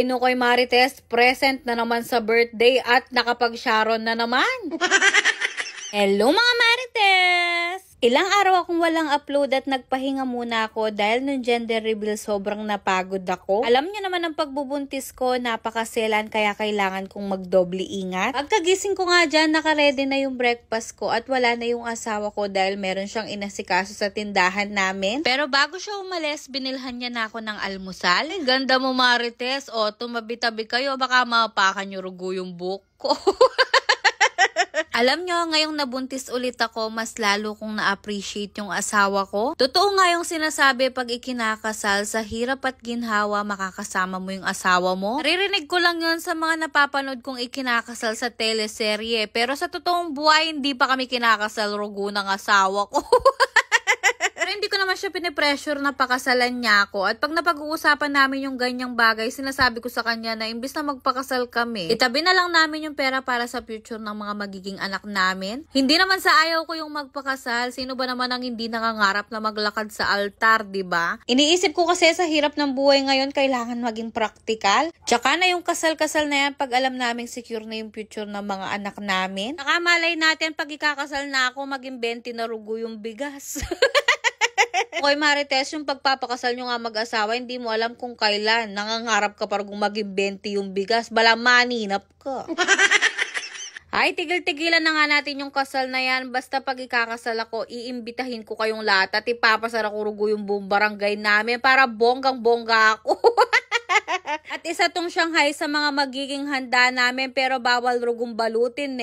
Nukoy Marites, present na naman sa birthday at nakapag-Sharon na naman. Hello mga Marites! Ilang araw akong walang upload at nagpahinga muna ako dahil nung gender reveal sobrang napagod ako. Alam niyo naman ang pagbubuntis ko, napakaselan kaya kailangan kong magdoble ingat. Pagkagising ko nga dyan, nakaredy na yung breakfast ko at wala na yung asawa ko dahil meron siyang inasikaso sa tindahan namin. Pero bago siya umalis, binilhan niya na ako ng almusal. Ay, ganda mo Marites, o tumabi-tabi kayo, baka mapakan niyo rugo yung buhok ko. Alam nyo, ngayong nabuntis ulit ako, mas lalo kong na-appreciate yung asawa ko. Totoo nga yung sinasabi pag ikinakasal, sa hirap at ginhawa, makakasama mo yung asawa mo. Naririnig ko lang yun sa mga napapanood kong ikinakasal sa teleserye. Pero sa totoong buhay, hindi pa kami kinakasal, rugo ng asawa ko. Pero hindi ko naman siya pinipressure na pakasalan niya ako. At pag napag-uusapan namin yung ganyang bagay, sinasabi ko sa kanya na imbis na magpakasal kami, itabi na lang namin yung pera para sa future ng mga magiging anak namin. Hindi naman sa ayaw ko yung magpakasal. Sino ba naman ang hindi nangangarap na maglakad sa altar, diba? Iniisip ko kasi sa hirap ng buhay ngayon, kailangan maging practical. Tsaka na yung kasal-kasal na yan pag alam naming secure na yung future ng mga anak namin. Nakamalay natin pag ikakasal na ako, maging 20 na rugo yung bigas. Okay Marites, yung pagpapakasal nyo nga mag-asawa, hindi mo alam kung kailan. Nangangarap ka parang maging 20 yung bigas. Bala maninap ka. Ay, tigil-tigilan na nga natin yung kasal na yan. Basta pag ikakasal ako, iimbitahin ko kayong lahat at ipapasara ko rugo yung buong barangay namin para bonggang-bongga ako. At isa tong Shanghai sa mga magiging handa namin pero bawal rugong balutin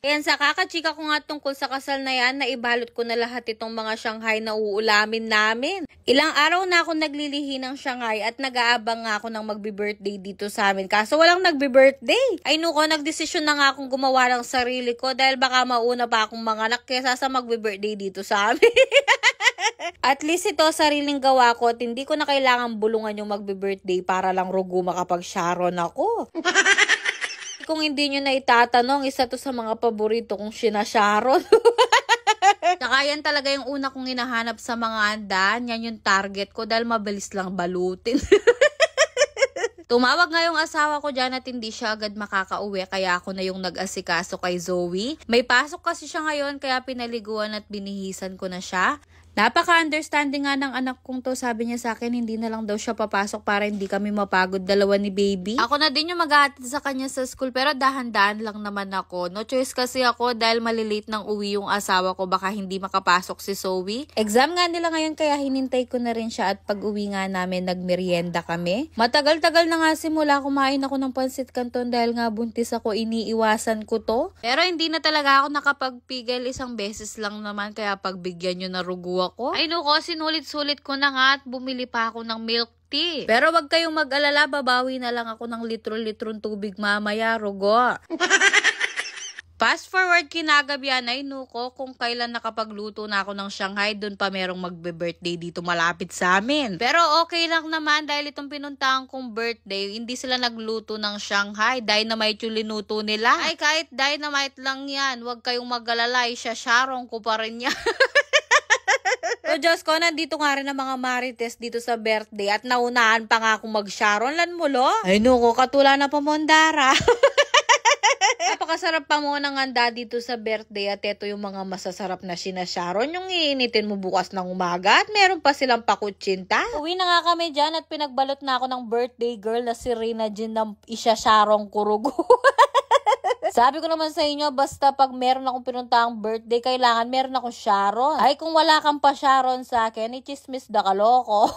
Ayan, sa kakachika ko nga tungkol sa kasal na yan, naibalot ko na lahat itong mga Shanghai na uulamin namin. Ilang araw na ako naglilihi ng Shanghai at nag-aabang nga ako ng magbi-birthday dito sa amin. Kaso walang nagbi-birthday. Ay nuko, nagdesisyon na nga akong gumawa ng sarili ko dahil baka mauna pa akong manganak kesa sa magbi-birthday dito sa amin. At least ito, sariling gawa ko at hindi ko na kailangan bulungan yung magbi-birthday para lang rugo makapag-Sharon ako. Kung hindi nyo na itatanong, isa to sa mga paborito kong sinasharon. Saka yan talaga yung una kong hinahanap sa mga andan. Yan yung target ko dahil mabilis lang balutin. Tumawag nga yung asawa ko dyan at hindi siya agad makakauwi kaya ako na yung nag-asikaso kay Zoe. May pasok kasi siya ngayon kaya pinaliguan at binihisan ko na siya. Napaka-understanding nga ng anak kong to. Sabi niya sa akin, hindi na lang daw siya papasok para hindi kami mapagod dalawa ni baby. Ako na din yung maghahatid sa kanya sa school pero dahan-dahan lang naman ako. No choice kasi ako dahil malilate nang uwi yung asawa ko. Baka hindi makapasok si Zoe. Exam nga nila ngayon kaya hinintay ko na rin siya at pag uwi nga namin nagmerienda kami. Matagal-tagal na nga simula kumain ako ng pansit canton dahil nga buntis ako, iniiwasan ko to. Pero hindi na talaga ako nakapagpigil, isang beses lang naman kaya pagbigyan nyo na rugo ako. Ay nuko, sinulit-sulit ko na nga at bumili pa ako ng milk tea. Pero wag kayong mag-alala, babawi na lang ako ng litro-litrong tubig mamaya, rugo. Fast forward kinagabihan, ay nuko, kung kailan nakapagluto na ako ng Shanghai, dun pa merong magbe-birthday dito malapit sa amin. Pero okay lang naman dahil itong pinuntahan kong birthday, hindi sila nagluto ng Shanghai. Dynamite yung linuto nila. Ay kahit dynamite lang yan, wag kayong mag-alala, Sharon ko pa rin yan. So Diyos ko, nandito nga rin ang mga Marites dito sa birthday at naunahan pa nga akong mag-Sharon lan mulo. Ay nuko, katula na pamondara. Napakasarap pa mo ng handa dito sa birthday at ito yung mga masasarap na sinasharon. Yung iinitin mo bukas ng umaga at meron pa silang pakutsinta. Uwi na nga kami dyan at pinagbalot na ako ng birthday girl na si Rina Jean ng isyasharong kurugo. Sabi ko naman sa inyo, basta pag meron akong pinuntahang birthday, kailangan meron akong Sharon. Ay, kung wala kang pa Sharon sa akin, i-chismis da kaloko.